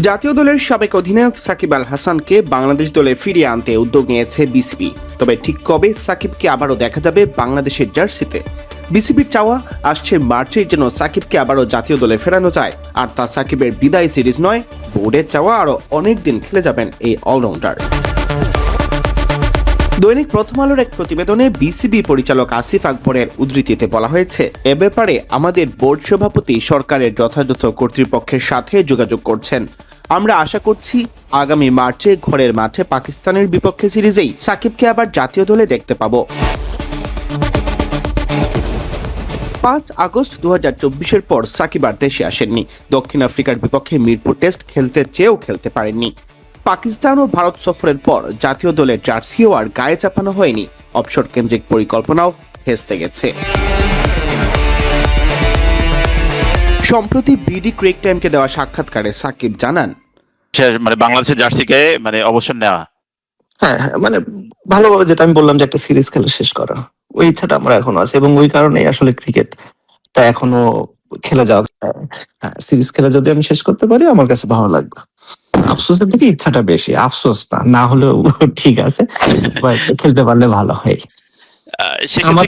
জাতীয় দলের সাবেক অধিনায়ক সাকিব আল হাসানকে বাংলাদেশ দলে ফিরিয়ে আনতে উদ্যোগ নিয়েছে বিসিবি। তবে ঠিক কবে সাকিবকে আবারও দেখা যাবে বাংলাদেশের জার্সিতে? বিসিবির চাওয়া আসছে মার্চেই যেন সাকিবকে আবারও জাতীয় দলে ফেরানো যায়, আর তা সাকিবের বিদায় সিরিজ নয়, বোর্ডের চাওয়া আরও অনেক দিন খেলে যাবেন এই অলরাউন্ডার। দৈনিক প্রথম আলোর এক প্রতিবেদনে বিসিবি পরিচালক আসিফ আকবরের উদ্ধৃতিতে বলা হয়েছে, এ ব্যাপারে আমাদের বোর্ড সভাপতি সরকারের যথাযথ কর্তৃপক্ষের সাথে যোগাযোগ করছেন। আমরা আশা করছি আগামী মার্চে ঘরের মাঠে পাকিস্তানের বিপক্ষে সিরিজেই সাকিবকে আবার জাতীয় দলে দেখতে পাবো। 5 আগস্ট 2024-এর পর সাকিব আর দেশে আসেননি। দক্ষিণ আফ্রিকার বিপক্ষে মিরপুর টেস্ট খেলতে চেয়েও খেলতে পারেননি। পাকিস্তান ও ভারত সফরের পর জাতীয় দলের জার্সিও আর গায়ে চাপানো হয়নি। অবসর কেন্দ্রিক পরিকল্পনাও ভেস্তে গেছে। সম্প্রতি বিডি ক্রিক টাইমকে দেওয়া সাক্ষাৎকারে সাকিব জানান, বাংলাদেশের জার্সিকে অবসর নেওয়া, হ্যাঁ, ভালোভাবে যেটা আমি বললাম যে একটা সিরিজ খেলা শেষ করা, ওই ইচ্ছাটা আমার এখনো আছে এবং ওই কারণেই আসলে ক্রিকেটটা এখনো খেলে যাওয়া। হ্যাঁ, সিরিজ খেলা যদি আমি শেষ করতে পারি আমার কাছে ভালো লাগবে। আফসোসের থেকে ইচ্ছাটা বেশি, আফসোস না হলেও ঠিক আছে, খেলতে পারলে ভালো হয়। আমার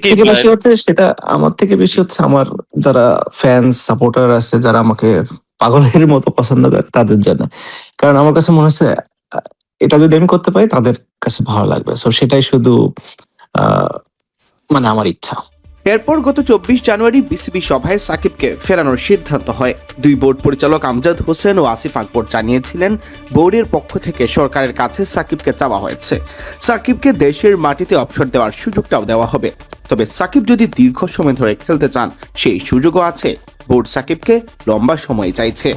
থেকে বেশি হচ্ছে আমার যারা ফ্যান্স সাপোর্টার আছে, যারা আমাকে পাগলের মতো পছন্দ করে তাদের জন্য। কারণ আমার কাছে মনে হচ্ছে এটা যদি আমি করতে পারি তাদের কাছে ভালো লাগবে। সো সেটাই শুধু আমার ইচ্ছা। এরপর গত 24 জানুয়ারি বিসিবি সভায় সাকিবকে ফেরানোর সিদ্ধান্ত হয়। দুই বোর্ড পরিচালক আমজাদ হোসেন ও আসিফ আকবর জানিয়েছিলেন, বোর্ডের পক্ষ থেকে সরকারের কাছে সাকিবকে চাওয়া হয়েছে। সাকিবকে দেশের মাটিতে অবসর দেওয়ার সুযোগটাও দেওয়া হবে। তবে সাকিব যদি দীর্ঘ সময় ধরে খেলতে চান সেই সুযোগও আছে। বোর্ড সাকিবকে লম্বা সময় চাইছে।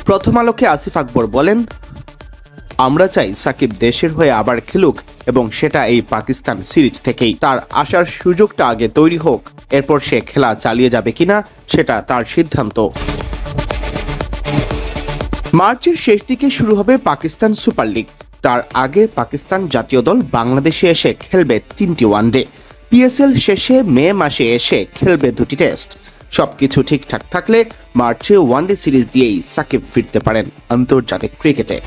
প্রথম আলোকে আসিফ আকবর বলেন, আমরা চাই সাকিব দেশের হয়ে আবার খেলুক এবং সেটা এই পাকিস্তান সিরিজ থেকেই। তার আসার সুযোগটা আগে তৈরি হোক, এরপর সে খেলা চালিয়ে যাবে কিনা সেটা তার সিদ্ধান্ত। মার্চের শেষ দিকে শুরু হবে পাকিস্তান সুপার লিগ। তার আগে পাকিস্তান জাতীয় দল বাংলাদেশে এসে খেলবে 3টি ওয়ানডে। পিএসএল শেষে মে মাসে এসে খেলবে 2টি টেস্ট। সবকিছু ঠিকঠাক থাকলে মার্চে ওয়ানডে সিরিজ দিয়েই সাকিব ফিরতে পারেন আন্তর্জাতিক ক্রিকেটে।